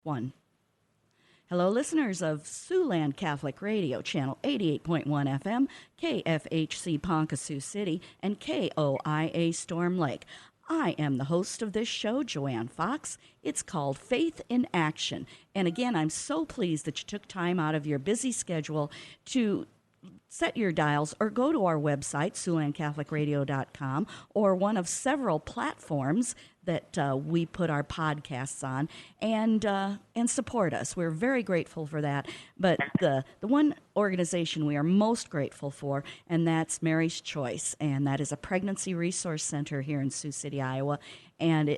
1. Hello, listeners of Siouxland Catholic Radio, channel 88.1 FM, KFHC Ponca Sioux City, and KOIA Storm Lake. I am the host of this show, Joanne Fox. It's called Faith in Action. And again, I'm so pleased that you took time out of your busy schedule to set your dials or go to our website, SiouxlandCatholicRadio.com, or one of several platforms that we put our podcasts on, and support us. We're very grateful for that. But the one organization we are most grateful for, and that's Mary's Choice, and that is a pregnancy resource center here in Sioux City, Iowa. And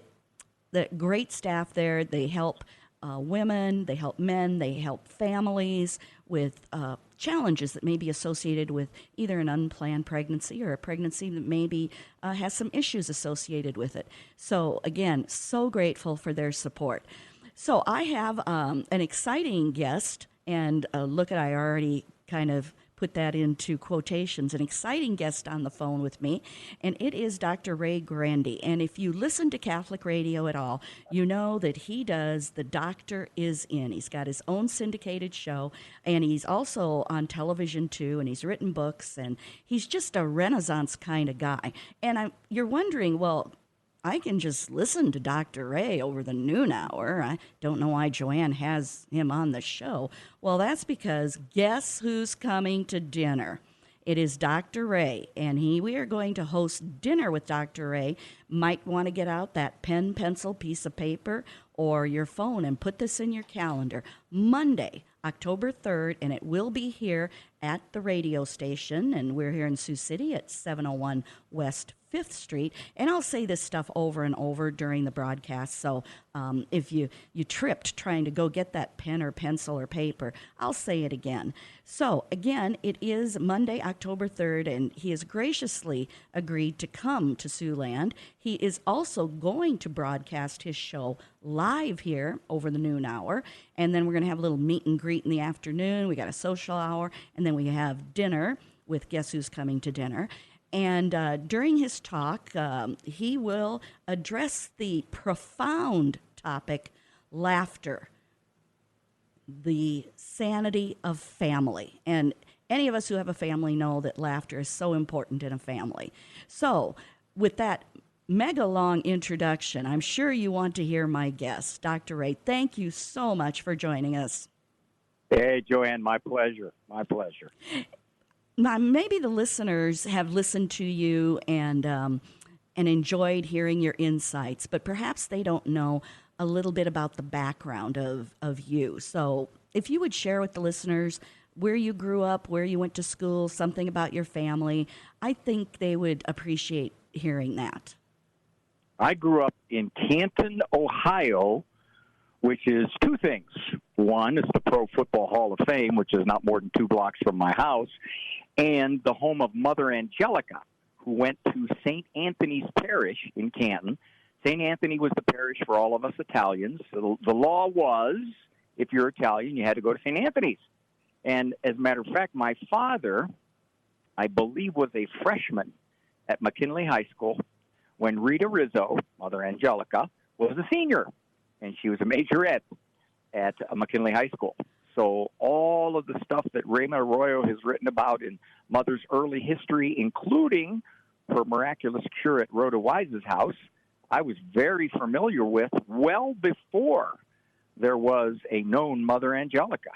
the great staff there, they help women, they help men, they help families with challenges that may be associated with either an unplanned pregnancy or a pregnancy that maybe has some issues associated with it. So again, so grateful for their support. So I have an exciting guest, and I already kind of put that into quotations, an exciting guest on the phone with me, and it is Dr. Ray Guarendi. And if you listen to Catholic radio at all, you know that he does The Doctor Is In. He's got his own syndicated show, and he's also on television too, and he's written books, and he's just a Renaissance kind of guy. And you're wondering, well, I can just listen to Dr. Ray over the noon hour. I don't know why Joanne has him on the show. Well, that's because guess who's coming to dinner? It is Dr. Ray, and we are going to host dinner with Dr. Ray. Might want to get out that pen, pencil, piece of paper, or your phone and put this in your calendar. Monday, October 3rd, and it will be here at the radio station, and we're here in Sioux City at 701 West 5th Street, and I'll say this stuff over and over during the broadcast, so if you tripped trying to go get that pen or pencil or paper, I'll say it again. So, again, it is Monday, October 3rd, and he has graciously agreed to come to Siouxland. He is also going to broadcast his show live here over the noon hour, and then we're going to have a little meet and greet in the afternoon. We got a social hour, and then we have dinner with Guess Who's Coming to Dinner. And during his talk, he will address the profound topic, laughter, the sanity of family. And any of us who have a family know that laughter is so important in a family. So with that mega long introduction, I'm sure you want to hear my guest. Dr. Ray, thank you so much for joining us. Hey, Joanne, my pleasure. My pleasure. Now, maybe the listeners have listened to you and enjoyed hearing your insights, but perhaps they don't know a little bit about the background of you. So if you would share with the listeners where you grew up, where you went to school, something about your family, I think they would appreciate hearing that. I grew up in Canton, Ohio, which is two things. One is the Pro Football Hall of Fame, which is not more than 2 blocks from my house, and the home of Mother Angelica, who went to St. Anthony's Parish in Canton. St. Anthony was the parish for all of us Italians. So the law was, if you're Italian, you had to go to St. Anthony's. And as a matter of fact, my father, I believe, was a freshman at McKinley High School when Rita Rizzo, Mother Angelica, was a senior, and she was a majorette at McKinley High School. So all of the stuff that Raymond Arroyo has written about in Mother's early history, including her miraculous cure at Rhoda Wise's house, I was very familiar with well before there was a known Mother Angelica.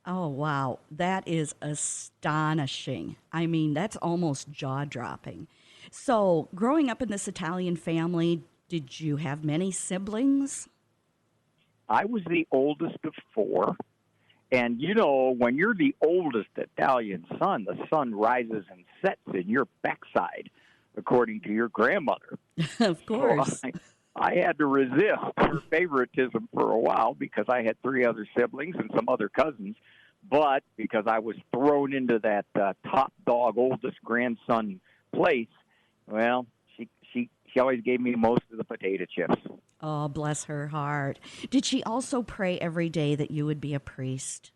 Oh, wow. That is astonishing. I mean, that's almost jaw-dropping. So growing up in this Italian family, did you have many siblings? I was the oldest of 4. And, you know, when you're the oldest Italian son, the sun rises and sets in your backside, according to your grandmother. Of course. So I had to resist her favoritism for a while because I had 3 other siblings and some other cousins. But because I was thrown into that top dog, oldest grandson place, well, she always gave me most of the potato chips. Oh, bless her heart. Did she also pray every day that you would be a priest?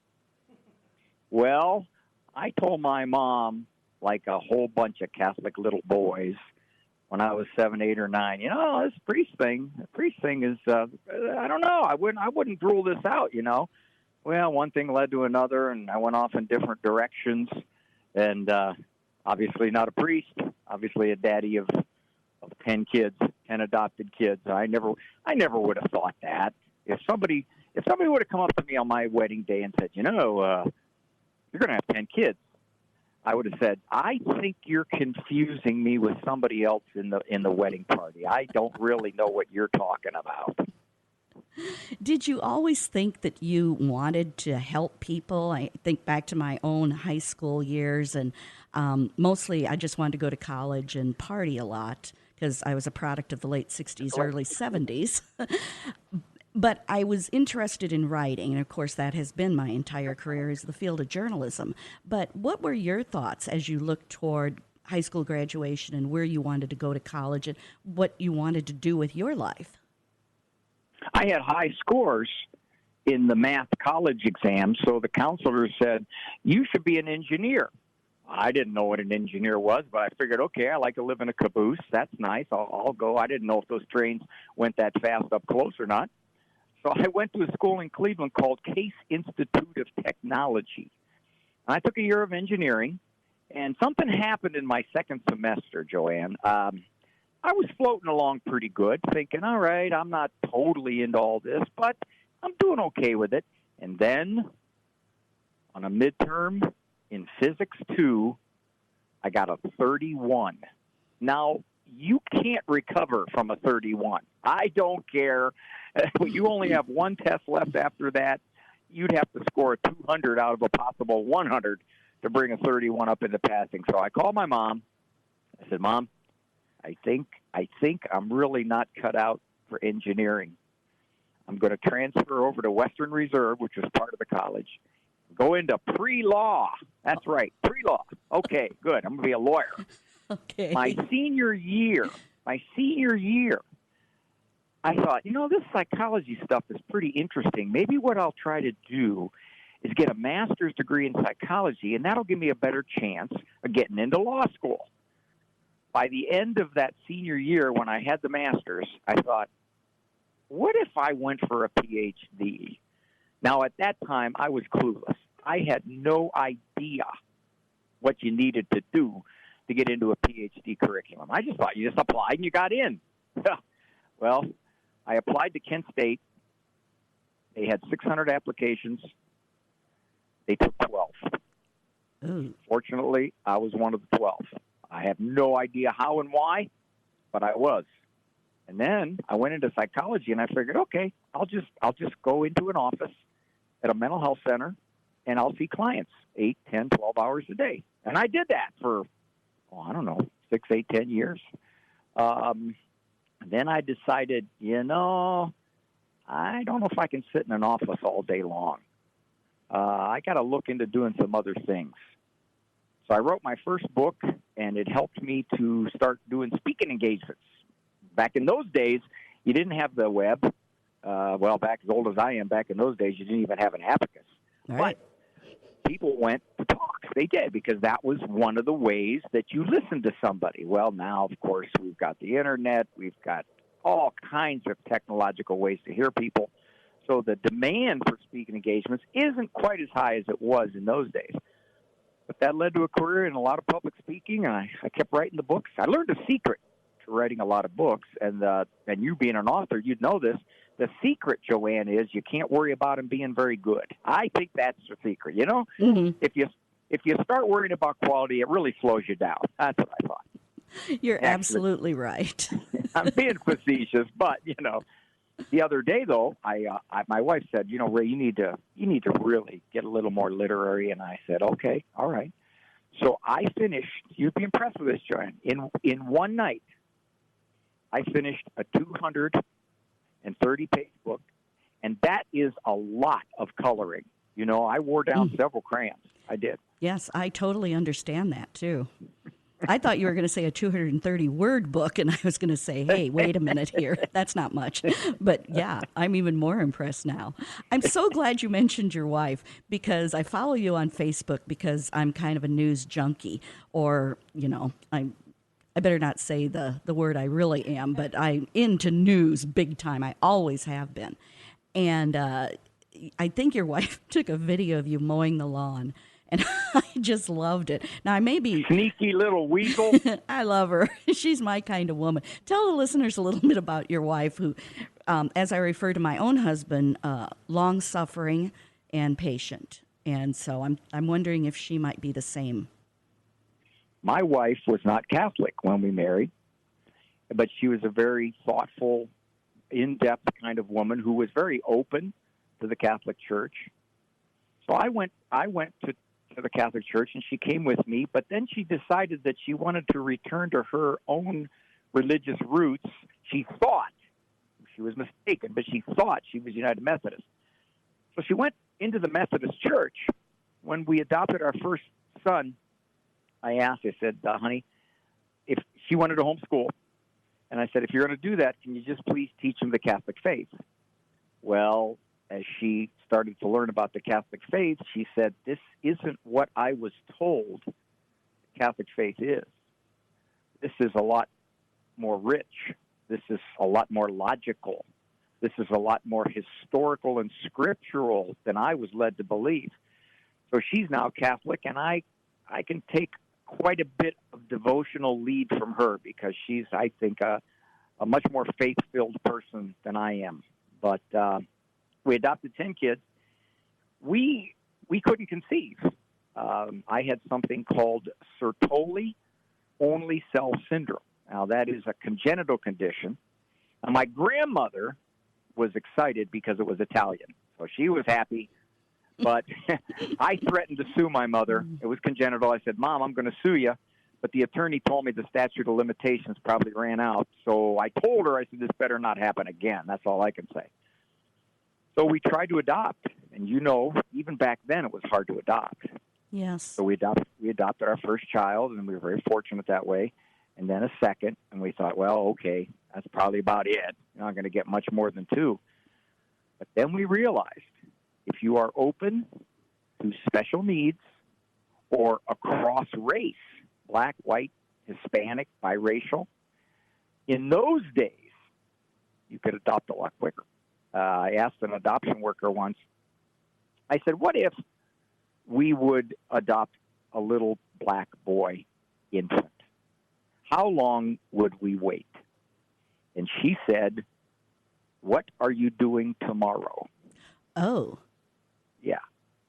Well, I told my mom, like a whole bunch of Catholic little boys, when I was 7, 8, or 9. This the priest thing is, I don't know. I wouldn't rule this out. Well, one thing led to another, and I went off in different directions. And obviously not a priest. Obviously a daddy of 10 kids, 10 adopted kids. I never would have thought that. If somebody would have come up to me on my wedding day and said, you're going to have 10 kids, I would have said, I think you're confusing me with somebody else in the wedding party. I don't really know what you're talking about. Did you always think that you wanted to help people? I think back to my own high school years, and mostly I just wanted to go to college and party a lot because I was a product of the late 60s, early 70s. But I was interested in writing, and of course that has been my entire career, is the field of journalism. But what were your thoughts as you looked toward high school graduation and where you wanted to go to college and what you wanted to do with your life? I had high scores in the math college exam, so the counselor said, you should be an engineer. I didn't know what an engineer was, but I figured, okay, I like to live in a caboose. That's nice. I'll go. I didn't know if those trains went that fast up close or not. So I went to a school in Cleveland called Case Institute of Technology. I took a year of engineering, and something happened in my second semester, Joanne. I was floating along pretty good, thinking, all right, I'm not totally into all this, but I'm doing okay with it. And then on a midterm in Physics 2, I got a 31. Now, you can't recover from a 31. I don't care. You only have one test left after that. You'd have to score a 200 out of a possible 100 to bring a 31 up into passing. So I called my mom. I said, Mom, I think I'm really not cut out for engineering. I'm going to transfer over to Western Reserve, which is part of the college, go into pre-law. That's right, pre-law. Okay, good. I'm going to be a lawyer. Okay. My senior year, I thought, this psychology stuff is pretty interesting. Maybe what I'll try to do is get a master's degree in psychology, and that'll give me a better chance of getting into law school. By the end of that senior year, when I had the master's, I thought, what if I went for a PhD? Now, at that time, I was clueless. I had no idea what you needed to do to get into a PhD curriculum. I just thought you just applied and you got in. Well, I applied to Kent State. They had 600 applications. They took 12. Ooh. Fortunately, I was one of the 12. I have no idea how and why, but I was. And then I went into psychology, and I figured, okay, I'll just go into an office at a mental health center, and I'll see clients 8, 10, 12 hours a day. And I did that for, 6, 8, 10 years. Then I decided, I don't know if I can sit in an office all day long. I got to look into doing some other things. So I wrote my first book, and it helped me to start doing speaking engagements. Back in those days, you didn't have the web. Back as old as I am, back in those days, you didn't even have an abacus. All right. But people went to talk. They did, because that was one of the ways that you listened to somebody. Well, now, of course, we've got the Internet. We've got all kinds of technological ways to hear people. So the demand for speaking engagements isn't quite as high as it was in those days. But that led to a career in a lot of public speaking, and I kept writing the books. I learned a secret to writing a lot of books, and you being an author, you'd know this. The secret, Joanne, is you can't worry about them being very good. I think that's the secret. Mm-hmm. If you start worrying about quality, it really slows you down. That's what I thought. You're absolutely right. I'm being facetious, but the other day though, my wife said, Ray, you need to really get a little more literary, and I said, okay, all right. So I finished. You'd be impressed with this, Joanne. In one night, I finished a 230-page book, and that is a lot of coloring. I wore down several crayons. I did. Yes, I totally understand that, too. I thought you were going to say a 230-word book, and I was going to say, hey, wait a minute here. That's not much. But, yeah, I'm even more impressed now. I'm so glad you mentioned your wife, because I follow you on Facebook because I'm kind of a news junkie, or, I'm I better not say the word I really am, but I'm into news big time. I always have been. And I think your wife took a video of you mowing the lawn, and I just loved it. Now, I may be... Sneaky little weasel. I love her. She's my kind of woman. Tell the listeners a little bit about your wife, who, as I refer to my own husband, long-suffering and patient. And so I'm wondering if she might be the same. My wife was not Catholic when we married, but she was a very thoughtful, in-depth kind of woman who was very open to the Catholic Church. So I went to the Catholic Church, and she came with me, but then she decided that she wanted to return to her own religious roots. She thought, she was mistaken, but she thought she was United Methodist. So she went into the Methodist Church. When we adopted our first son, I asked, I said, honey, if she wanted to homeschool, and I said, if you're going to do that, can you just please teach him the Catholic faith? Well, as she started to learn about the Catholic faith, she said, this isn't what I was told the Catholic faith is. This is a lot more rich. This is a lot more logical. This is a lot more historical and scriptural than I was led to believe. So she's now Catholic, and I can take quite a bit of devotional lead from her because she's, I think, a much more faith-filled person than I am. But we adopted 10 kids. We couldn't conceive. I had something called Sertoli only cell syndrome. Now, that is a congenital condition. And my grandmother was excited because it was Italian. So she was happy. But I threatened to sue my mother. It was congenital. I said, Mom, I'm going to sue you. But the attorney told me the statute of limitations probably ran out. So I told her, I said, this better not happen again. That's all I can say. So we tried to adopt. And, even back then it was hard to adopt. Yes. So we adopted our first child, and we were very fortunate that way. And then a second. And we thought, well, okay, that's probably about it. You're not going to get much more than 2. But then we realized, if you are open to special needs or across race, black, white, Hispanic, biracial, in those days, you could adopt a lot quicker. I asked an adoption worker once, I said, what if we would adopt a little black boy infant? How long would we wait? And she said, what are you doing tomorrow? Oh. Yeah.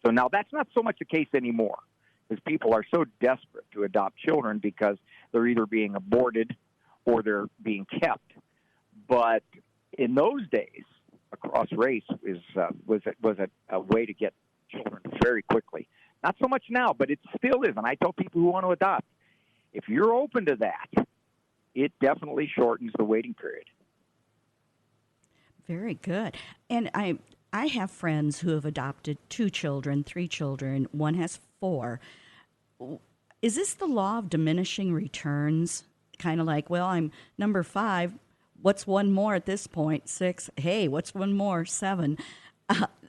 So now that's not so much the case anymore because people are so desperate to adopt children because they're either being aborted or they're being kept. But in those days, across race was a way to get children very quickly. Not so much now, but it still is. And I tell people who want to adopt, if you're open to that, it definitely shortens the waiting period. Very good. And I have friends who have adopted 2 children, 3 children. One has 4. Is this the law of diminishing returns? Kind of like, well, I'm number 5. What's one more at this point? 6. Hey, what's one more? 7.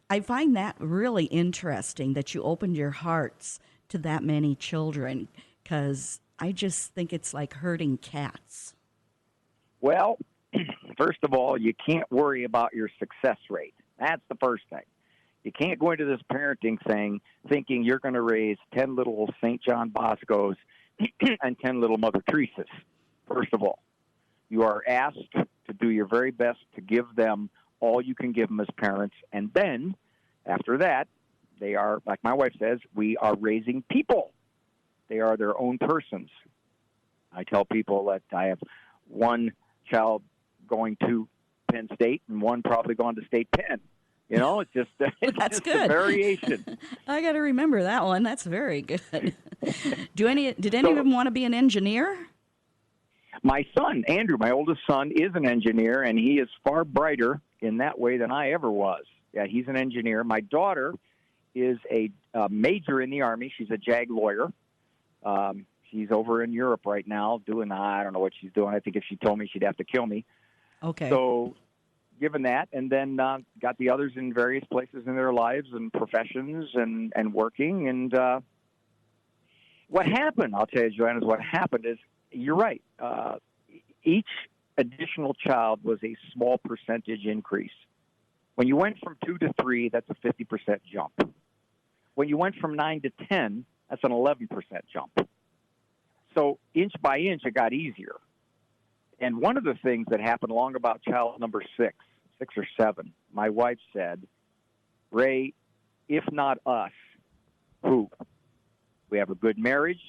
I find that really interesting that you opened your hearts to that many children because I just think it's like herding cats. Well, first of all, you can't worry about your success rate. That's the first thing. You can't go into this parenting thing thinking you're going to raise 10 little St. John Boscos and 10 little Mother Teresas. First of all, you are asked to do your very best to give them all you can give them as parents. And then, after that, they are, like my wife says, we are raising people. They are their own persons. I tell people that I have one child going to Penn State and one probably going to State Penn. It's just, it's That's just good. a variation. I got to remember that one. That's very good. Did any of them want to be an engineer? My son, Andrew, my oldest son, is an engineer, and he is far brighter in that way than I ever was. Yeah, he's an engineer. My daughter is a major in the Army. She's a JAG lawyer. She's over in Europe right now doing, I don't know what she's doing. I think if she told me, she'd have to kill me. Okay. So given that, and then got the others in various places in their lives and professions and working. And what happened, I'll tell you, Joanne, is what happened is you're right. Each additional child was a small percentage increase. When you went from 2 to 3, that's a 50% jump. When you went from 9 to 10, that's an 11% jump. So inch by inch, it got easier. And one of the things that happened long about child number 6 or 7, my wife said, Ray, if not us, who? We have a good marriage.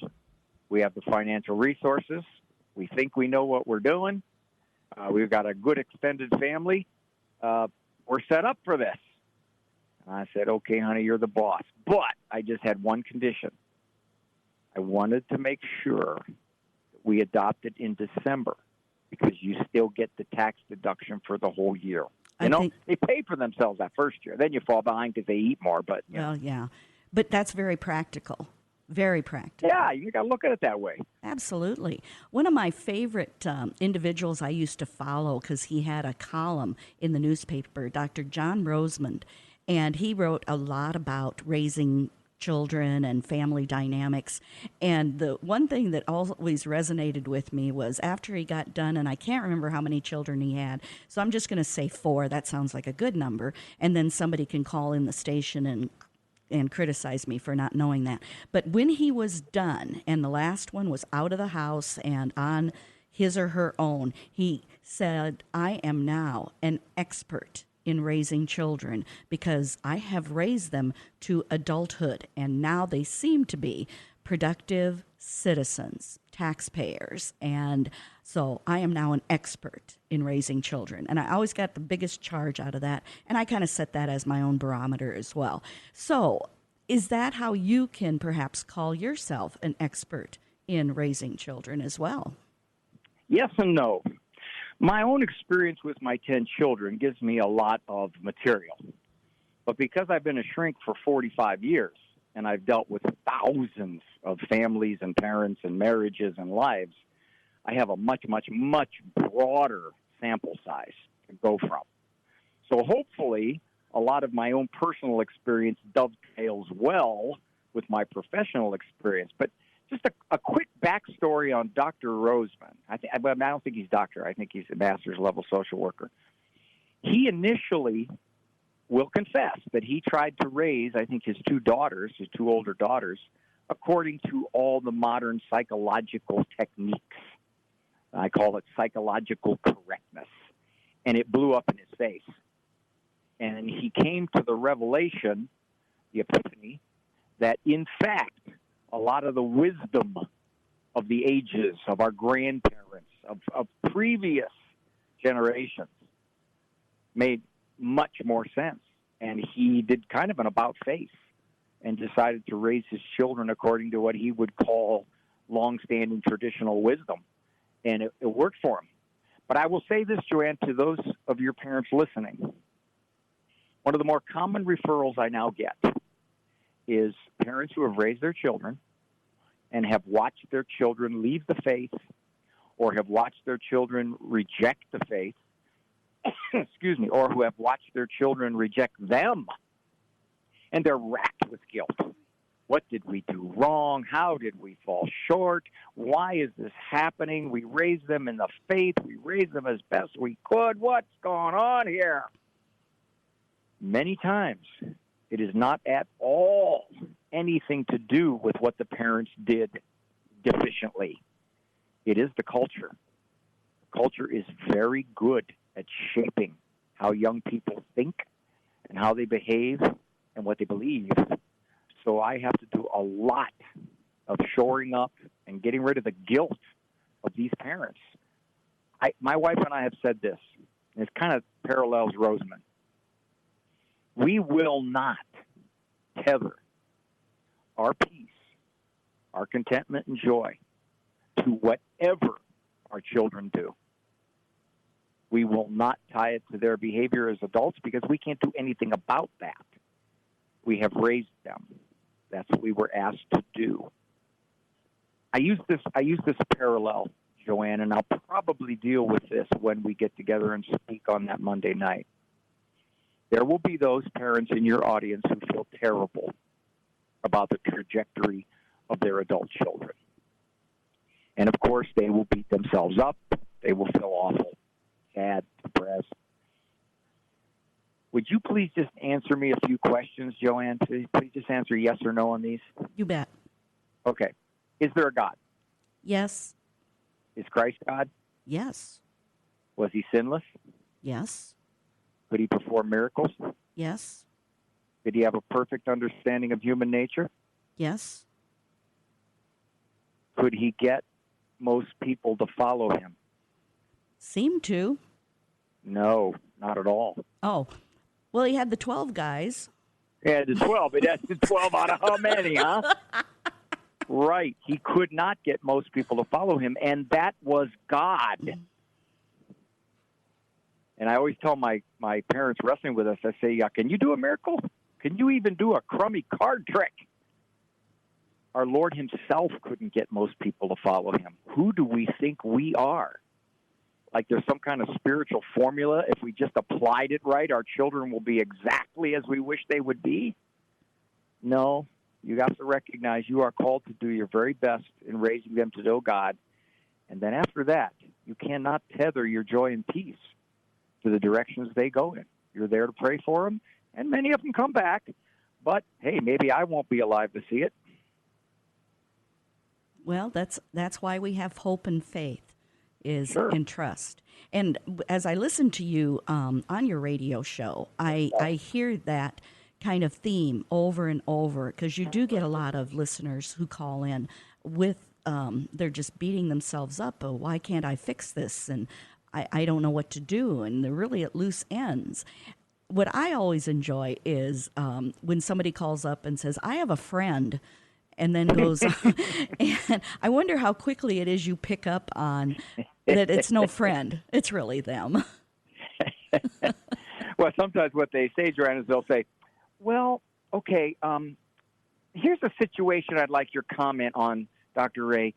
We have the financial resources. We think we know what we're doing. We've got a good extended family. We're set up for this. And I said, okay, honey, you're the boss. But I just had one condition. I wanted to make sure that we adopted in December because you still get the tax deduction for the whole year. They pay for themselves that first year. Then you fall behind because they eat more. But yeah. But that's very practical. Very practical. Yeah, you got to look at it that way. Absolutely. One of my favorite individuals I used to follow, because he had a column in the newspaper, Dr. John Rosemond, and he wrote a lot about raising children and family dynamics. And the one thing that always resonated with me was after he got done, and I can't remember how many children he had, so I'm just going to say 4. That sounds like a good number. And then somebody can call in the station and criticize me for not knowing that. But when he was done and the last one was out of the house and on his or her own, he said, I am now an expert in raising children because I have raised them to adulthood, and now they seem to be productive citizens, taxpayers, and so I am now an expert in raising children. And I always got the biggest charge out of that, and I kind of set that as my own barometer as well. So is that how you can perhaps call yourself an expert in raising children as well? Yes and no. My own experience with my 10 children gives me a lot of material. But because I've been a shrink for 45 years and I've dealt with thousands of families and parents and marriages and lives, I have a much, much, much broader sample size to go from. So hopefully a lot of my own personal experience dovetails well with my professional experience. But just a quick backstory on Dr. Rosemond. I don't think he's doctor. I think he's a master's level social worker. He initially will confess that he tried to raise, I think, his 2 daughters, his 2 older daughters, according to all the modern psychological techniques. I call it psychological correctness. And it blew up in his face. And he came to the revelation, the epiphany, that in fact, a lot of the wisdom of the ages, of our grandparents, of previous generations made much more sense. And he did kind of an about-face and decided to raise his children according to what he would call long-standing traditional wisdom. And it worked for him. But I will say this, Joanne, to those of your parents listening. One of the more common referrals I now get is parents who have raised their children and have watched their children leave the faith or have watched their children reject the faith, excuse me, or who have watched their children reject them, and they're racked with guilt. What did we do wrong? How did we fall short? Why is this happening? We raised them in the faith. We raised them as best we could. What's going on here? Many times, it is not at all anything to do with what the parents did deficiently. It is the culture. Culture is very good at shaping how young people think and how they behave and what they believe. So I have to do a lot of shoring up and getting rid of the guilt of these parents. My wife and I have said this, and it kind of parallels Rosemond. We will not tether our peace, our contentment and joy to whatever our children do. We will not tie it to their behavior as adults because we can't do anything about that. We have raised them. That's what we were asked to do. I use this parallel, Joanne, and I'll probably deal with this when we get together and speak on that Monday night. There will be those parents in your audience who feel terrible about the trajectory of their adult children. And, of course, they will beat themselves up. They will feel awful, sad, depressed. Would you please just answer me a few questions, Joanne? Please just answer yes or no on these. You bet. Okay. Is there a God? Yes. Is Christ God? Yes. Was he sinless? Yes. Could he perform miracles? Yes. Did he have a perfect understanding of human nature? Yes. Could he get most people to follow him? Seem to. No, not at all. Oh. Well, he had the 12 guys. Yeah, the 12. But that's the 12 out of how many, huh? Right. He could not get most people to follow him, and that was God. And I always tell my parents wrestling with us, I say, can you do a miracle? Can you even do a crummy card trick? Our Lord himself couldn't get most people to follow him. Who do we think we are? Like there's some kind of spiritual formula. If we just applied it right, our children will be exactly as we wish they would be? No. You have to recognize you are called to do your very best in raising them to know God. And then after that, you cannot tether your joy and peace to the directions they go in. You're there to pray for them, and many of them come back. But, hey, maybe I won't be alive to see it. Well, that's why we have hope and faith is Sure. and trust. And as I listen to you on your radio show, I hear that kind of theme over and over because you do get a lot of listeners who call in with they're just beating themselves up. Oh, why can't I fix this? And I don't know what to do. And they're really at loose ends. What I always enjoy is when somebody calls up and says, I have a friend, and then goes on. And I wonder how quickly it is you pick up on that it's no friend. It's really them. Well, sometimes what they say, Joanne, is they'll say, well, okay, here's a situation I'd like your comment on, Dr. Ray.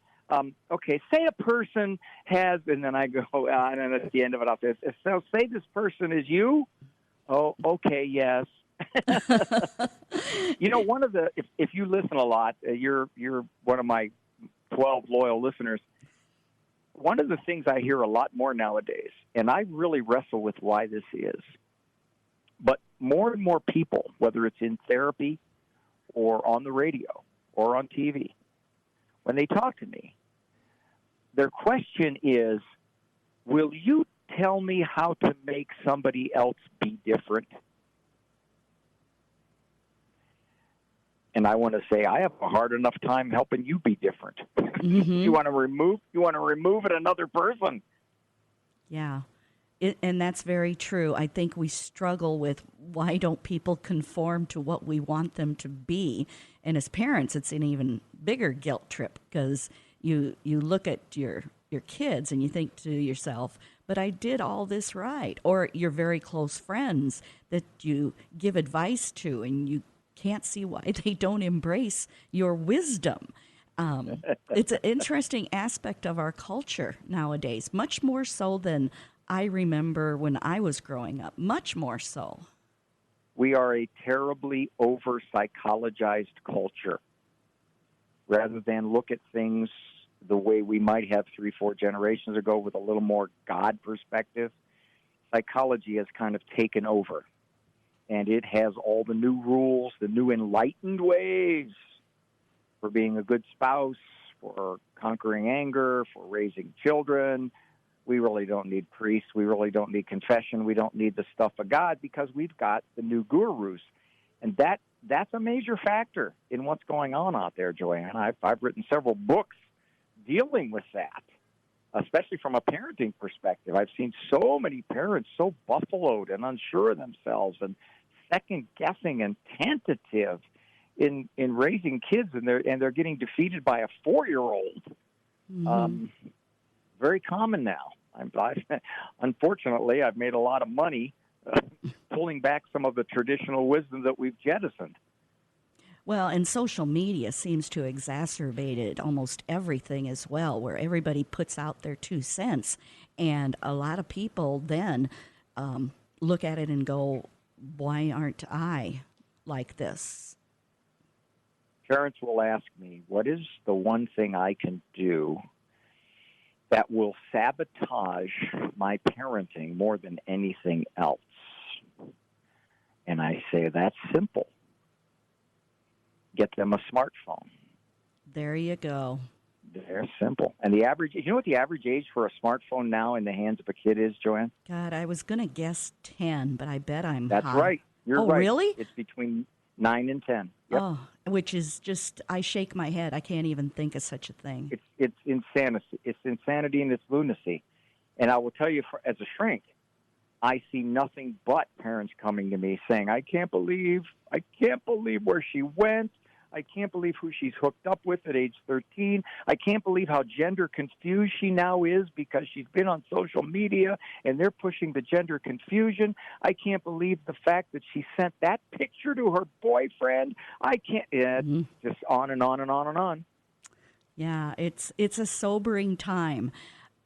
Okay, say a person has, and then I go, and then at the end of it, I'll say, so say this person is you? Oh, okay, yes. You know, one of the, if you listen a lot, you're one of my 12 loyal listeners. One of the things I hear a lot more nowadays, and I really wrestle with why this is, but more and more people, whether it's in therapy or on the radio or on TV, when they talk to me, their question is, will you tell me how to make somebody else be different? And I want to say, I have a hard enough time helping you be different. Mm-hmm. You want to remove it another person. Yeah. And that's very true. I think we struggle with why don't people conform to what we want them to be? And as parents, it's an even bigger guilt trip because you look at your kids and you think to yourself, but I did all this right. Or your very close friends that you give advice to and you can't see why they don't embrace your wisdom. It's an interesting aspect of our culture nowadays, much more so than I remember when I was growing up, much more so. We are a terribly over-psychologized culture. Rather than look at things the way we might have 3-4 generations ago with a little more God perspective, psychology has kind of taken over. And it has all the new rules, the new enlightened ways for being a good spouse, for conquering anger, for raising children. We really don't need priests. We really don't need confession. We don't need the stuff of God because we've got the new gurus. And that's a major factor in what's going on out there, Joanne. I've written several books dealing with that, especially from a parenting perspective. I've seen so many parents so buffaloed and unsure of themselves and second-guessing and tentative in raising kids, and they're getting defeated by a 4-year-old. Mm-hmm. Very common now. Unfortunately, I've made a lot of money pulling back some of the traditional wisdom that we've jettisoned. Well, and social media seems to exacerbate almost everything as well, where everybody puts out their 2 cents, and a lot of people then look at it and go, why aren't I like this? Parents will ask me, what is the one thing I can do that will sabotage my parenting more than anything else? And I say, that's simple. Get them a smartphone. There you go. They're simple. And the average, you know what the average age for a smartphone now in the hands of a kid is, Joanne? God, I was going to guess 10, but I bet I'm That's high. right. You're right. Really? It's between 9 and 10. Yep. Oh, which is just, I shake my head. I can't even think of such a thing. It's insanity. It's insanity and it's lunacy. And I will tell you, as a shrink, I see nothing but parents coming to me saying, I can't believe where she went. I can't believe who she's hooked up with at age 13. I can't believe how gender confused she now is because she's been on social media and they're pushing the gender confusion. I can't believe the fact that she sent that picture to her boyfriend. I can't, just on and on and on and on. Yeah, it's a sobering time.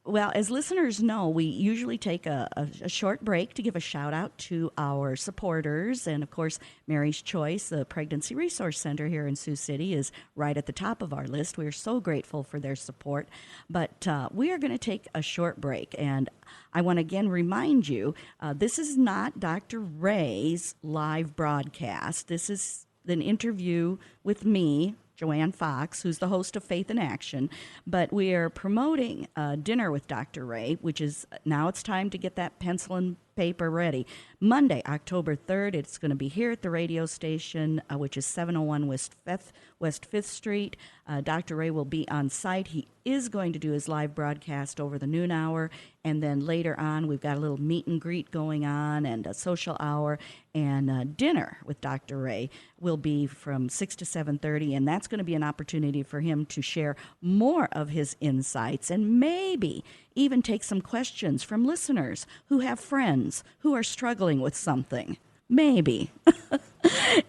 Well, as listeners know, we usually take a short break to give a shout out to our supporters. And of course, Mary's Choice, the Pregnancy Resource Center here in Sioux City, is right at the top of our list. We are so grateful for their support. But we are going to take a short break. And I want to again remind you, this is not Dr. Ray's live broadcast. This is an interview with me, Joanne Fox, who's the host of Faith in Action, but we are promoting Dinner with Dr. Ray, which is, now it's time to get that pencil and paper ready. Monday, October 3rd, it's going to be here at the radio station, which is 701 West 5th Street. Dr. Ray will be on site. He is going to do his live broadcast over the noon hour, and then later on, we've got a little meet and greet going on and a social hour, and dinner with Dr. Ray will be from 6 to 7:30, and that's going to be an opportunity for him to share more of his insights and maybe even take some questions from listeners who have friends who are struggling with something. Maybe.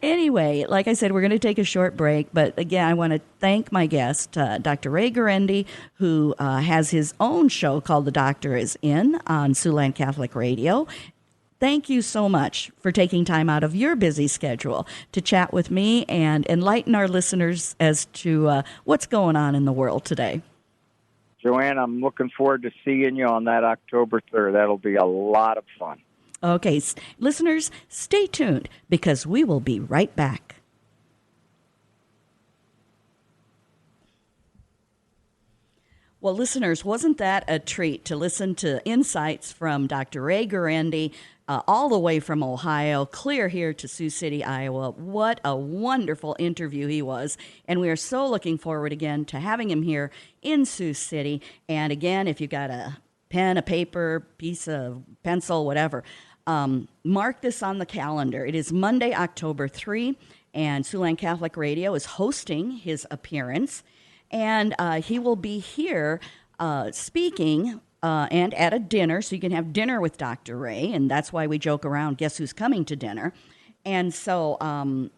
Anyway, like I said, we're going to take a short break. But again, I want to thank my guest, Dr. Ray Guarendi, who has his own show called The Doctor Is In on Siouxland Catholic Radio. Thank you so much for taking time out of your busy schedule to chat with me and enlighten our listeners as to what's going on in the world today. Joanne, I'm looking forward to seeing you on that October 3rd. That'll be a lot of fun. Okay, listeners, stay tuned because we will be right back. Well, listeners, wasn't that a treat to listen to insights from Dr. Ray Guarendi, all the way from Ohio, clear here to Sioux City, Iowa. What a wonderful interview he was. And we are so looking forward again to having him here in Sioux City. And again, if you got a pen, a paper, piece of pencil, whatever, mark this on the calendar. It is Monday, October 3, and Siouxland Catholic Radio is hosting his appearance. And he will be here speaking and at a dinner, so you can have dinner with Dr. Ray, and that's why we joke around, guess who's coming to dinner? And so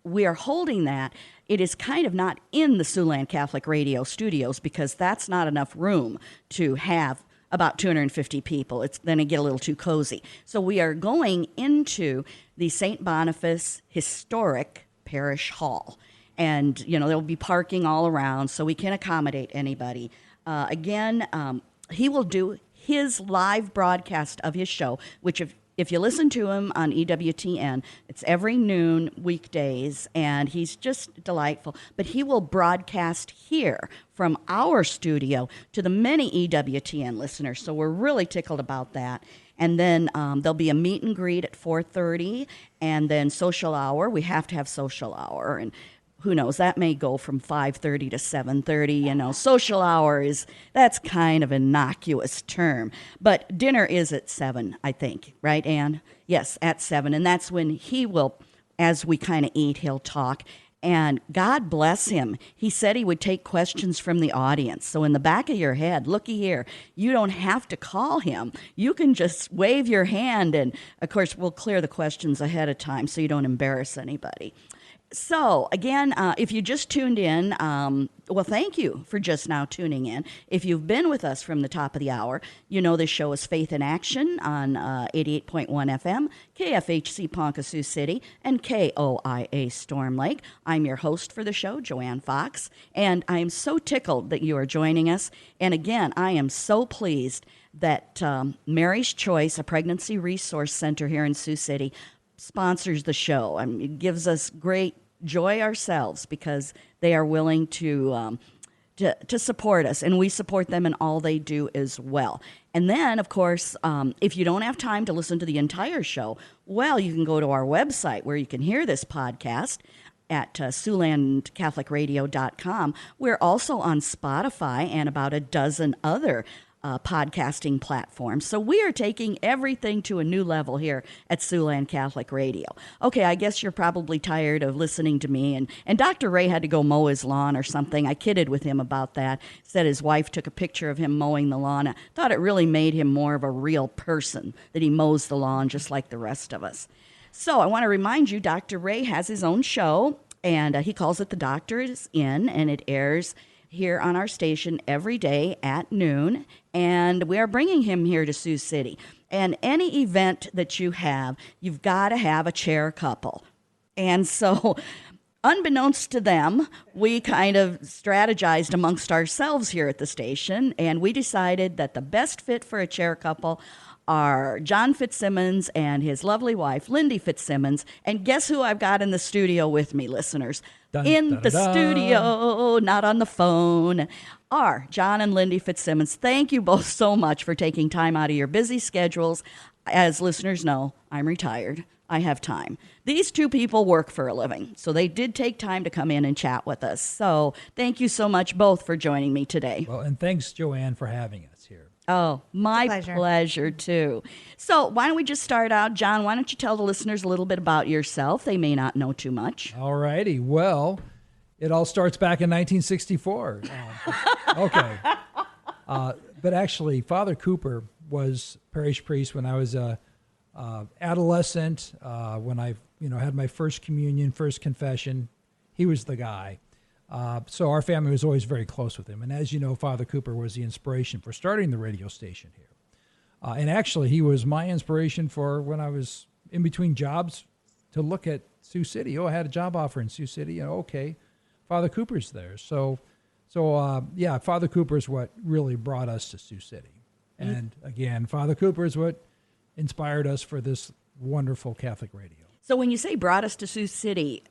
we are holding that. It is kind of not in the Siouxland Catholic Radio studios because that's not enough room to have about 250 people. Then it get a little too cozy. So we are going into the St. Boniface Historic Parish Hall. And, you know, there'll be parking all around so we can accommodate anybody. He will do his live broadcast of his show, which if you listen to him on EWTN, it's every noon weekdays, and he's just delightful. But he will broadcast here from our studio to the many EWTN listeners, so we're really tickled about that. And then there'll be a meet and greet at 4:30, and then social hour. We have to have social hour, and who knows, that may go from 5:30 to 7:30. You know, social hour that's kind of an innocuous term. But dinner is at 7, I think. Right, Ann? Yes, at 7. And that's when he will, as we kind of eat, he'll talk. And God bless him. He said he would take questions from the audience. So in the back of your head, looky here, you don't have to call him. You can just wave your hand. And, of course, we'll clear the questions ahead of time so you don't embarrass anybody. So, again, if you just tuned in, well, thank you for just now tuning in. If you've been with us from the top of the hour, you know this show is Faith in Action on 88.1 FM, KFHC Ponca Sioux City, and KOIA Storm Lake. I'm your host for the show, Joanne Fox, and I am so tickled that you are joining us. And again, I am so pleased that Mary's Choice, a pregnancy resource center here in Sioux City, sponsors the show. I mean, it gives us great joy ourselves because they are willing to support us, and we support them in all they do as well. And then, of course, if you don't have time to listen to the entire show, well, you can go to our website where you can hear this podcast at SiouxlandCatholicRadio.com. We're also on Spotify and about a dozen other podcasting platforms. So we are taking everything to a new level here at Siouxland Catholic Radio. Okay, I guess you're probably tired of listening to me, and Dr. Ray had to go mow his lawn or something. I kidded with him about that. Said his wife took a picture of him mowing the lawn. I thought it really made him more of a real person, that he mows the lawn just like the rest of us. So I want to remind you, Dr. Ray has his own show, and he calls it The Doctor Is In, and it airs here on our station every day at noon, and we are bringing him here to Sioux City. And any event that you have, you've got to have a chair couple. And so, unbeknownst to them, we kind of strategized amongst ourselves here at the station, and we decided that the best fit for a chair couple are John Fitzsimmons and his lovely wife, Lindy Fitzsimmons. And guess who I've got in the studio with me, listeners? Dun, in dun, the dun. studio, not on the phone, are John and Lindy Fitzsimmons. Thank you both so much for taking time out of your busy schedules. As listeners know, I'm retired. I have time. These two people work for a living, so they did take time to come in and chat with us. So thank you so much both for joining me today. Well, and thanks, Joanne, for having us here. Oh, my pleasure, too. So why don't we just start out? John, why don't you tell the listeners a little bit about yourself? They may not know too much. All righty. Well, it all starts back in 1964. Okay. But actually, Father Cooper was parish priest when I was a adolescent, when I had my first communion, first confession. He was the guy. So our family was always very close with him. And as you know, Father Cooper was the inspiration for starting the radio station here. And actually, he was my inspiration for when I was in between jobs to look at Sioux City. Oh, I had a job offer in Sioux City. Okay, Father Cooper's there. So Father Cooper is what really brought us to Sioux City. And again, Father Cooper is what inspired us for this wonderful Catholic radio. So when you say brought us to Sioux City,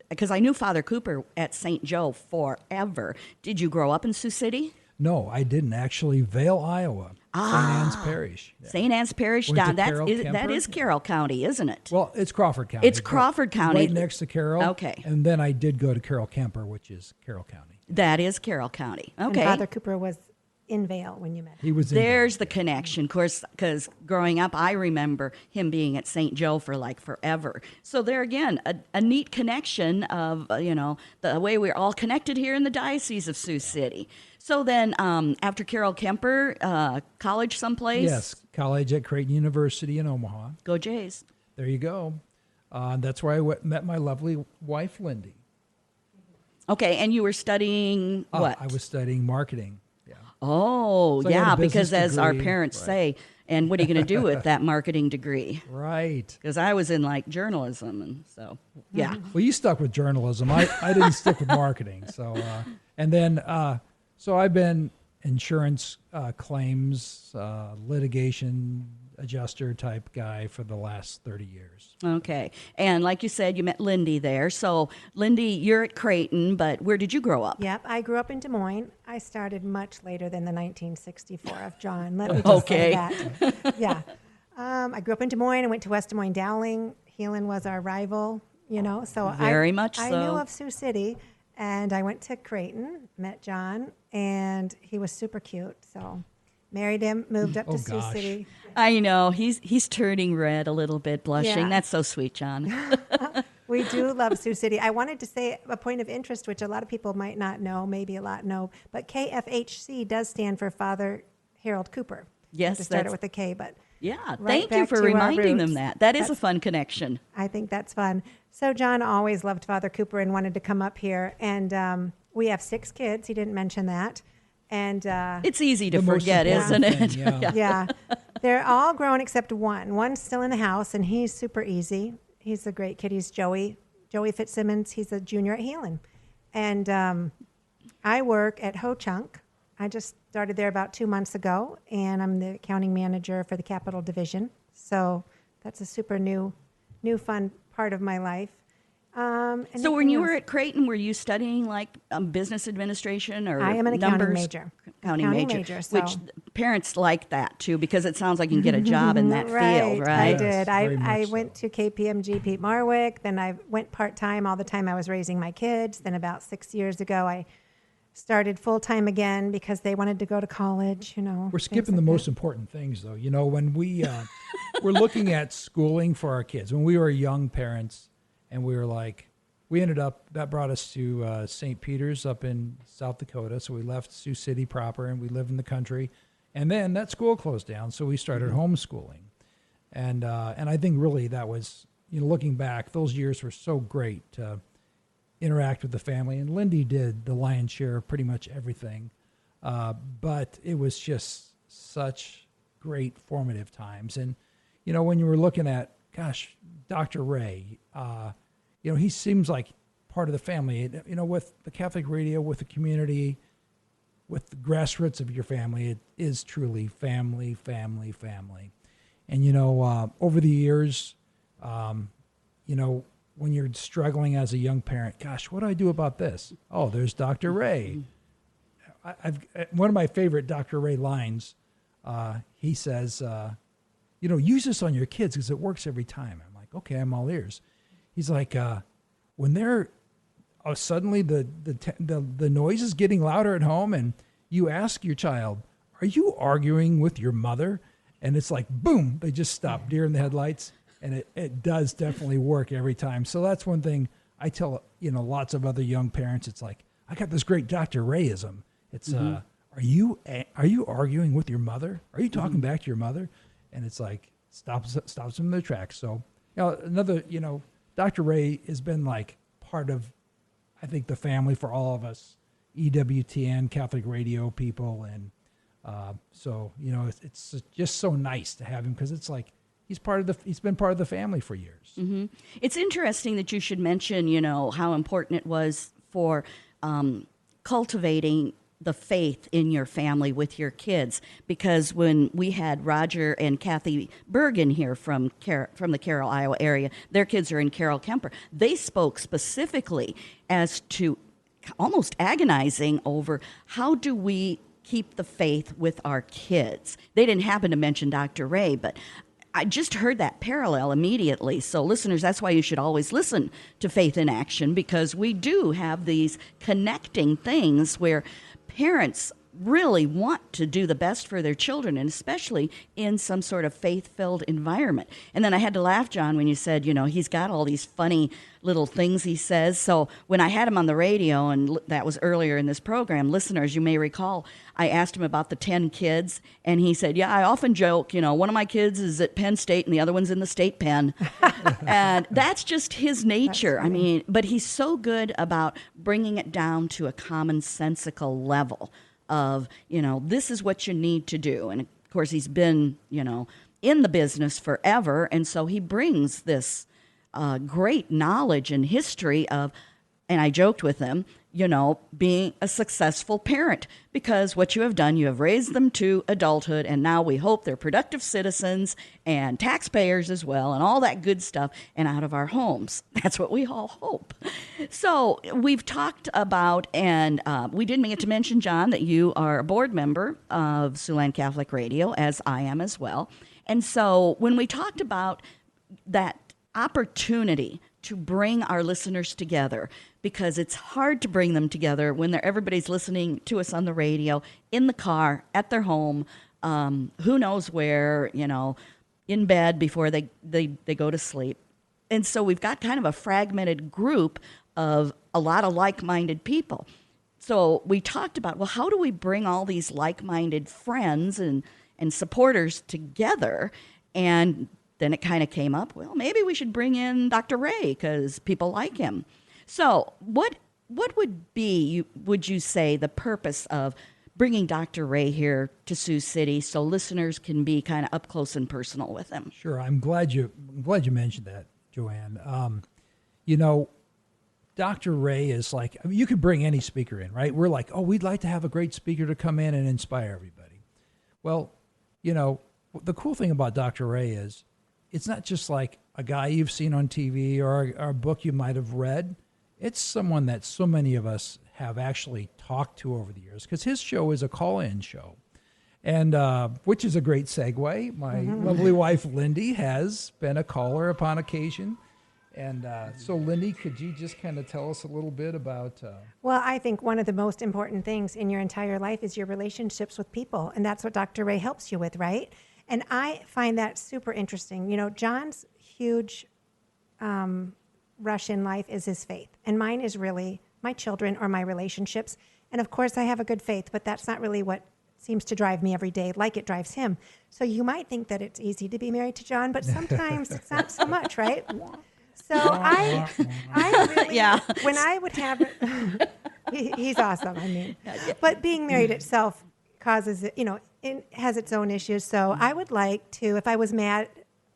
because I knew Father Cooper at St. Joe forever. Did you grow up in Sioux City? No, I didn't. Actually, Vale, Iowa, St. Anne's Parish. Yeah. St. Anne's Parish, Went down. to That is Carroll County, isn't it? Well, it's Crawford County. It's Crawford County. Right next to Carroll. Okay. And then I did go to Carroll Kemper, which is Carroll County. That is Carroll County. Okay. And Father Cooper was in Vale when you met him. He was in There's the connection, of course, because growing up, I remember him being at St. Joe for like forever. So there again, a neat connection of, the way we're all connected here in the Diocese of Sioux City. So then after Carroll Kemper, college someplace? Yes, college at Creighton University in Omaha. Go Jays. There you go. That's where I met my lovely wife, Lindy. Okay, and you were studying what? I was studying marketing. Yeah. Oh, So I got yeah, a business because as our degree. parents Right. say, and what are you going to do with that marketing degree? Right. Because I was in like journalism, and so, yeah. Well, you stuck with journalism. I didn't stick with marketing. So, so I've been insurance claims, litigation adjuster type guy for the last 30 years. Okay. And like you said, you met Lindy there. So, Lindy, you're at Creighton, but where did you grow up? Yep, I grew up in Des Moines. I started much later than the 1964 of John. Let me just say that. Yeah. I grew up in Des Moines. I went to West Des Moines Dowling. Heelan was our rival, So Very much I so. knew of Sioux City, and I went to Creighton, met John, and he was super cute. So married him, moved up to Sioux gosh. City. I know. He's turning red a little bit, blushing. Yeah. That's so sweet, John. We do love Sioux City. I wanted to say a point of interest, which a lot of people might not know, maybe a lot know, but KFHC does stand for Father Harold Cooper. Yes, To start it that's- with a K, but Yeah. Right Thank you back for to our reminding them roots. that. That is a That's- fun connection. I think that's fun. So John always loved Father Cooper and wanted to come up here. And we have 6 kids. He didn't mention that. And it's easy to forget, isn't it? Yeah. They're all grown except one. One's still in the house, and he's super easy. He's a great kid. He's Joey Fitzsimmons. He's a junior at Healing. And I work at Ho Chunk. I just started there about 2 months ago, and I'm the accounting manager for the Capital Division. So that's a super new fun part of my life. So when you were at Creighton, were you studying like business administration or I am an accounting major. Accounting major, so. which parents like that too, because it sounds like you can get a job in that field, right? I did. Yes, I went to KPMG Pete Marwick. Then I went part-time all the time I was raising my kids. Then about 6 years ago, I started full-time again because they wanted to go to college, We're skipping the most important things, though. When we we're looking at schooling for our kids, when we were young parents, and we were like, that brought us to St. Peter's up in South Dakota. So we left Sioux City proper, and we lived in the country. And then that school closed down, so we started homeschooling. And I think really that was, looking back, those years were so great to interact with the family. And Lindy did the lion's share of pretty much everything. But it was just such great formative times. And, when you were looking at, gosh, Dr. Ray, he seems like part of the family, with the Catholic Radio, with the community, with the grassroots of your family. It is truly family, family, family. And, over the years, when you're struggling as a young parent, gosh, what do I do about this? Oh, there's Dr. Ray. One of my favorite Dr. Ray lines, he says, use this on your kids because it works every time. I'm like, okay, I'm all ears. He's like, when they're suddenly the noise is getting louder at home, and you ask your child, "Are you arguing with your mother?" And it's like, boom, they just stop, deer in the headlights, and it does definitely work every time. So that's one thing I tell lots of other young parents. It's like, I got this great Dr. Rayism. It's are you arguing with your mother? Are you talking back to your mother? And it's like stops them in their tracks. So another Dr. Ray has been like part of, I think, the family for all of us, EWTN, Catholic Radio people. And so, it's just so nice to have him because it's like he's been part of the family for years. Mm-hmm. It's interesting that you should mention, how important it was for cultivating the faith in your family with your kids, because when we had Roger and Kathy Bergen here from the Carroll, Iowa area, their kids are in Carroll Kemper. They spoke specifically as to almost agonizing over how do we keep the faith with our kids. They didn't happen to mention Dr. Ray, but I just heard that parallel immediately. So listeners, that's why you should always listen to Faith in Action, because we do have these connecting things where parents really want to do the best for their children, and especially in some sort of faith-filled environment. And then I had to laugh, John, when you said, he's got all these funny little things he says. So when I had him on the radio, and that was earlier in this program, listeners, you may recall, I asked him about the 10 kids, and he said, yeah, I often joke, one of my kids is at Penn State and the other one's in the state pen. And that's just his nature. I mean, but he's so good about bringing it down to a commonsensical level of, this is what you need to do. And of course, he's been, in the business forever. And so he brings this great knowledge and history of, and I joked with him, being a successful parent, because what you have done, you have raised them to adulthood, and now we hope they're productive citizens and taxpayers as well, and all that good stuff, and out of our homes. That's what we all hope. So we've talked about, and we didn't get to mention, John, that you are a board member of Siouxland Catholic Radio, as I am as well. And so when we talked about that opportunity to bring our listeners together, because it's hard to bring them together when everybody's listening to us on the radio, in the car, at their home, who knows where, in bed before they go to sleep. And so we've got kind of a fragmented group of a lot of like-minded people. So we talked about, well, how do we bring all these like-minded friends and supporters together? And then it kind of came up, well, maybe we should bring in Dr. Ray because people like him. So what would you say, the purpose of bringing Dr. Ray here to Sioux City so listeners can be kind of up close and personal with him? Sure. I'm glad you mentioned that, Joanne. Dr. Ray is like, you could bring any speaker in, right? We're like, oh, we'd like to have a great speaker to come in and inspire everybody. Well, the cool thing about Dr. Ray is it's not just like a guy you've seen on TV or a book you might have read. It's someone that so many of us have actually talked to over the years, because his show is a call-in show, and which is a great segue. My lovely wife, Lindy, has been a caller upon occasion. And so, Lindy, could you just kind of tell us a little bit about... Well, I think one of the most important things in your entire life is your relationships with people, and that's what Dr. Ray helps you with, right? And I find that super interesting. John's huge rush in life is his faith, and mine is really my children or my relationships. And of course, I have a good faith, but that's not really what seems to drive me every day like it drives him. So you might think that it's easy to be married to John, but sometimes it's not so much, right? So I really, when I would have, he's awesome, but being married itself causes, it has its own issues. So I would like to, if I was mad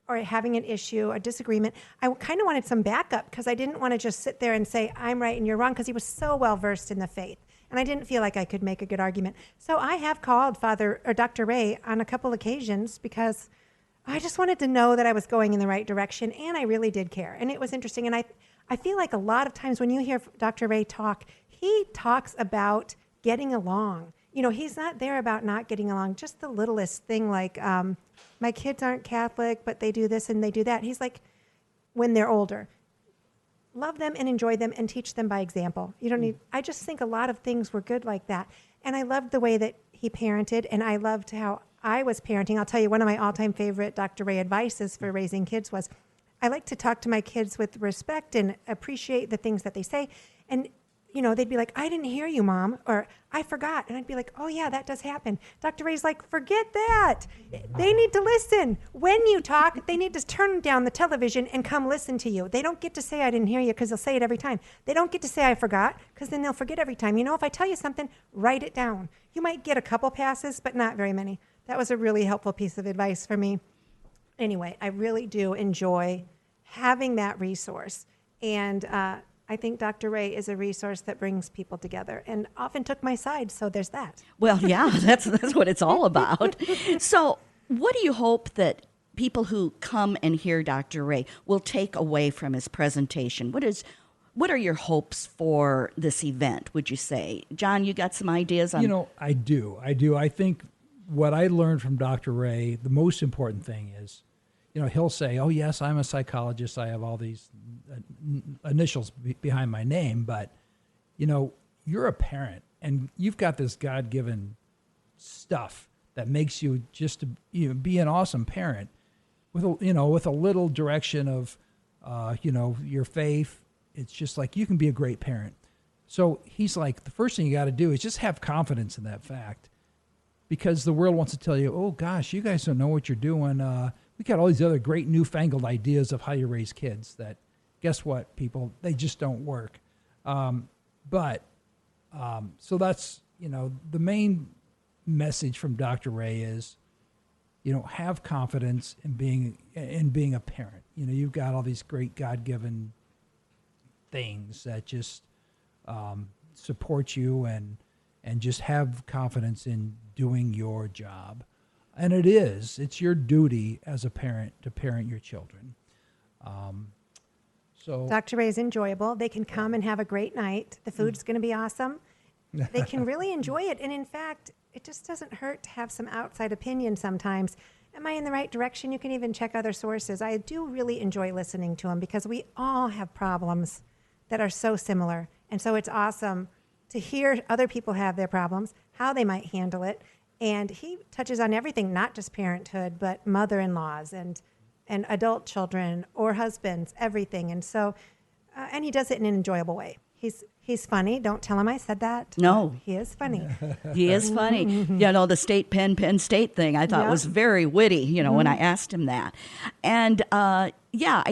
or having an issue, a disagreement, I kind of wanted some backup, because I didn't want to just sit there and say, I'm right and you're wrong, because he was so well versed in the faith. And I didn't feel like I could make a good argument. So I have called Dr. Ray on a couple occasions, because I just wanted to know that I was going in the right direction, and I really did care. And it was interesting. And I feel like a lot of times when you hear Dr. Ray talk, he talks about getting along. He's not there about not getting along, just the littlest thing, like my kids aren't Catholic, but they do this and they do that. He's like, when they're older, love them and enjoy them and teach them by example. You don't need, I just think a lot of things were good like that. And I loved the way that he parented, and I loved how I was parenting. I'll tell you, one of my all-time favorite Dr. Ray advices for raising kids was, I like to talk to my kids with respect and appreciate the things that they say. And, they'd be like, I didn't hear you, Mom, or I forgot. And I'd be like, oh, yeah, that does happen. Dr. Ray's like, forget that. They need to listen. When you talk, they need to turn down the television and come listen to you. They don't get to say, I didn't hear you, because they'll say it every time. They don't get to say, I forgot, because then they'll forget every time. If I tell you something, write it down. You might get a couple passes, but not very many. That was a really helpful piece of advice for me. Anyway, I really do enjoy having that resource. And I think Dr. Ray is a resource that brings people together, and often took my side, so there's that. Well, yeah, that's what it's all about. So what do you hope that people who come and hear Dr. Ray will take away from his presentation? What are your hopes for this event, would you say? John, you got some ideas on... I do. I think what I learned from Dr. Ray, the most important thing is, he'll say, oh, yes, I'm a psychologist. I have all these initials behind my name. But, you're a parent, and you've got this God-given stuff that makes you just be an awesome parent with a little direction of, your faith. It's just like you can be a great parent. So he's like, the first thing you got to do is just have confidence in that fact, because the world wants to tell you, oh, gosh, you guys don't know what you're doing. We got all these other great newfangled ideas of how you raise kids that, guess what, people, they just don't work. So that's, the main message from Dr. Ray is, have confidence in being a parent. You've got all these great God-given things that just support you, and just have confidence in doing your job. And it's your duty as a parent to parent your children. Dr. Ray is enjoyable. They can come and have a great night. The food's going to be awesome. They can really enjoy it. And in fact, it just doesn't hurt to have some outside opinion sometimes. Am I in the right direction? You can even check other sources. I do really enjoy listening to him, because we all have problems that are so similar. And so it's awesome to hear other people have their problems, how they might handle it. And he touches on everything, not just parenthood, but mother-in-laws and adult children or husbands, everything. And so, and he does it in an enjoyable way. He's funny. Don't tell him I said that. No. He is funny. He is funny. The state Penn State thing I thought was very witty, when I asked him that. And I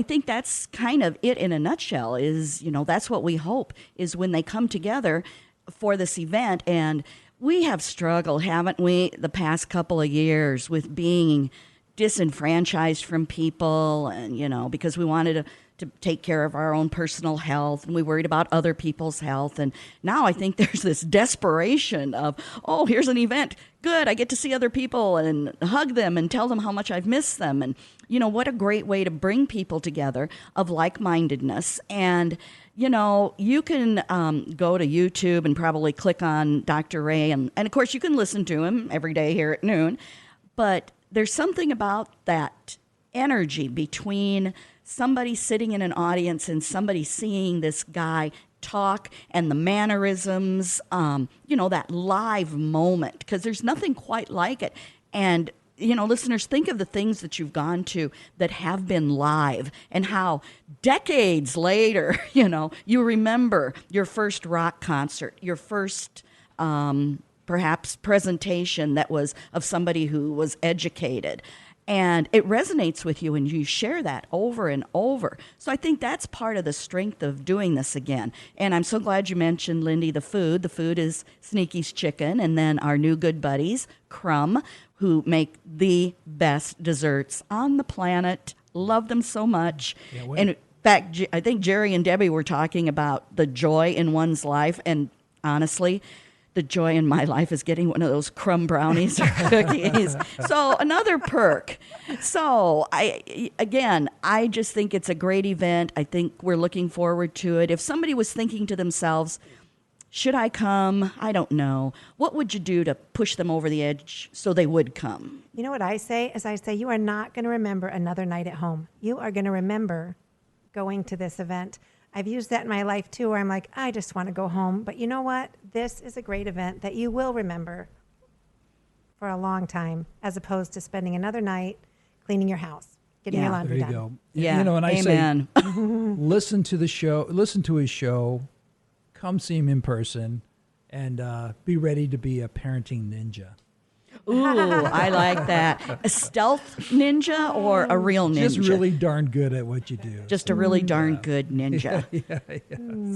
think that's kind of it in a nutshell is, that's what we hope is when they come together for this event. And we have struggled, haven't we, the past couple of years with being disenfranchised from people and, because we wanted to take care of our own personal health and we worried about other people's health. And now I think there's this desperation of, oh, here's an event. Good. I get to see other people and hug them and tell them how much I've missed them. And, what a great way to bring people together of like-mindedness. And, you can go to YouTube and probably click on Dr. Ray. And of course, you can listen to him every day here at noon. But there's something about that energy between somebody sitting in an audience and somebody seeing this guy talk and the mannerisms, that live moment, because there's nothing quite like it. And, listeners, think of the things that you've gone to that have been live and how decades later, you remember your first rock concert, your first perhaps presentation that was of somebody who was educated. And it resonates with you and you share that over and over. So I think that's part of the strength of doing this again. And I'm so glad you mentioned, Lindy, the food. The food is Sneaky's Chicken and then our new good buddies, Crumb, who make the best desserts on the planet. Love them so much. And in fact, I think Jerry and Debbie were talking about the joy in one's life. And honestly, the joy in my life is getting one of those crumb brownies or cookies. So another perk. So I just think it's a great event. I think we're looking forward to it. If somebody was thinking to themselves, should I come? I don't know. What would you do to push them over the edge so they would come? You know what I say? You are not going to remember another night at home. You are going to remember going to this event. I've used that in my life, too, where I'm like, I just want to go home. But you know what? This is a great event that you will remember for a long time, as opposed to spending another night cleaning your house, getting your laundry done. There you go. Yeah, and amen. I say, listen to the show, listen to his show, come see him in person, and be ready to be a parenting ninja. Ooh, I like that. A stealth ninja or a real ninja? Just really darn good at what you do. Just a really darn good ninja.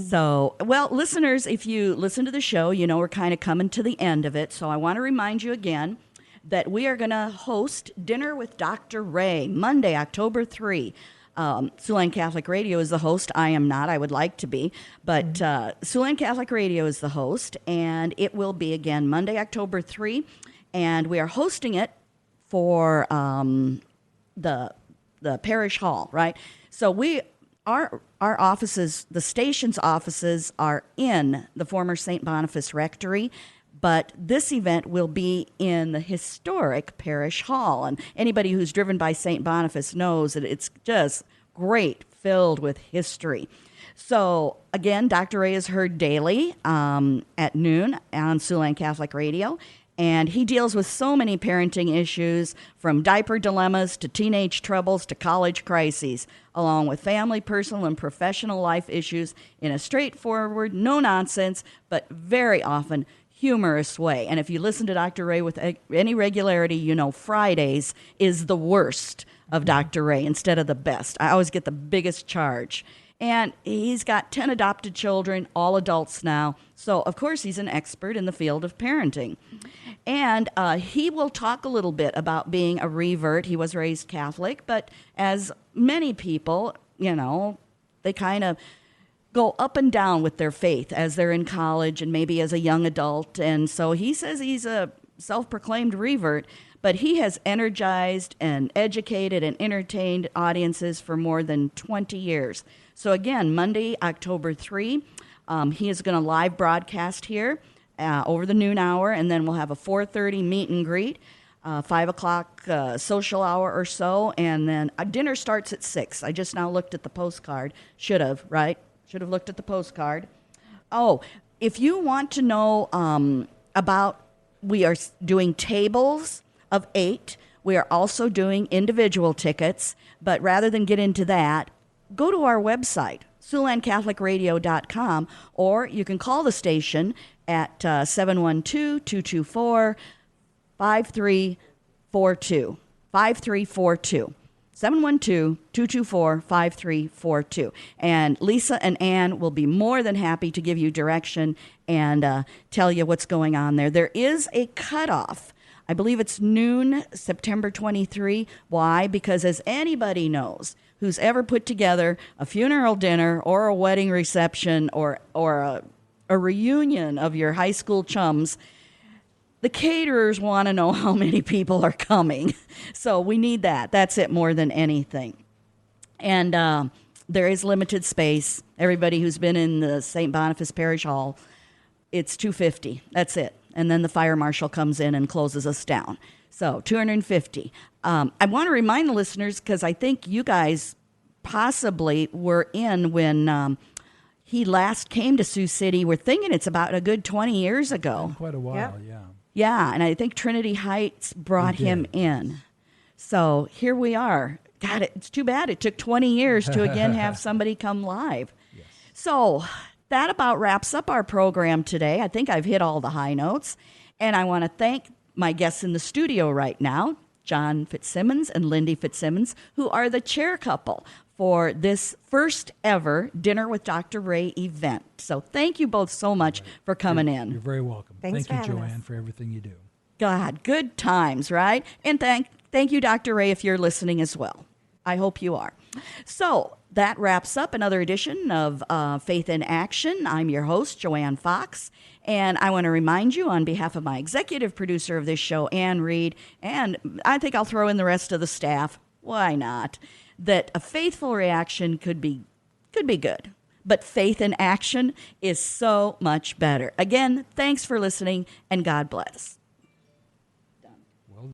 So, well, listeners, if you listen to the show, we're kind of coming to the end of it. So I want to remind you again that we are going to host Dinner with Dr. Ray Monday, October 3. Siouxland Catholic Radio is the host. I am not. I would like to be. But Siouxland Catholic Radio is the host. And it will be, again, Monday, October 3. And we are hosting it for the parish hall, right? So our offices, the station's offices, are in the former St. Boniface Rectory, but this event will be in the historic parish hall. And anybody who's driven by St. Boniface knows that it's just great, filled with history. So, again, Dr. Ray is heard daily at noon on Siouxland Catholic Radio. And he deals with so many parenting issues, from diaper dilemmas to teenage troubles to college crises, along with family, personal, and professional life issues in a straightforward, no-nonsense, but very often humorous way. And if you listen to Dr. Ray with any regularity, Fridays is the worst of Dr. Ray instead of the best. I always get the biggest charge. And he's got 10 adopted children, all adults now. So, of course, he's an expert in the field of parenting. And he will talk a little bit about being a revert. He was raised Catholic, but as many people, they kind of go up and down with their faith as they're in college and maybe as a young adult. And so he says he's a self-proclaimed revert, but he has energized and educated and entertained audiences for more than 20 years. So again, Monday, October 3, he is going to live broadcast here over the noon hour, and then we'll have a 4:30 meet and greet, 5 o'clock social hour or so, and then dinner starts at 6. I just now looked at the postcard. Should have looked at the postcard. Oh, if you want to know we are doing tables of 8. We are also doing individual tickets, but rather than get into that, go to our website, SiouxlandCatholicRadio.com, or you can call the station at 712-224-5342. 5342. 712-224-5342. And Lisa and Ann will be more than happy to give you direction and tell you what's going on there. There is a cutoff. I believe it's noon, September 23. Why? Because as anybody knows who's ever put together a funeral dinner or a wedding reception or a reunion of your high school chums, the caterers want to know how many people are coming. So we need that. That's it more than anything. And there is limited space. Everybody who's been in the St. Boniface Parish Hall, it's 250. That's it. And then the fire marshal comes in and closes us down. So 250. I want to remind the listeners, because I think you guys possibly were in when he last came to Sioux City. We're thinking it's about a good 20 years ago. Quite a while, Yep. yeah. Yeah, and I think Trinity Heights brought him in. So here we are. God, it's too bad it took 20 years to again have somebody come live. Yes. So that about wraps up our program today. I think I've hit all the high notes. And I want to thank my guests in the studio right now, Joanne Fitzsimmons and Lindy Fitzsimmons, who are the chair couple for this first ever Dinner with Dr. Ray event. So thank you both so much for coming in. You're very welcome. Thanks Thank for you, having Joanne, us. for everything you do. God, good times, right? And thank you, Dr. Ray, if you're listening as well. I hope you are. So that wraps up another edition of Faith in Action. I'm your host, Joanne Fox, and I want to remind you on behalf of my executive producer of this show, Ann Reed, and I think I'll throw in the rest of the staff, why not, that a faithful reaction could be good. But faith in action is so much better. Again, thanks for listening, and God bless.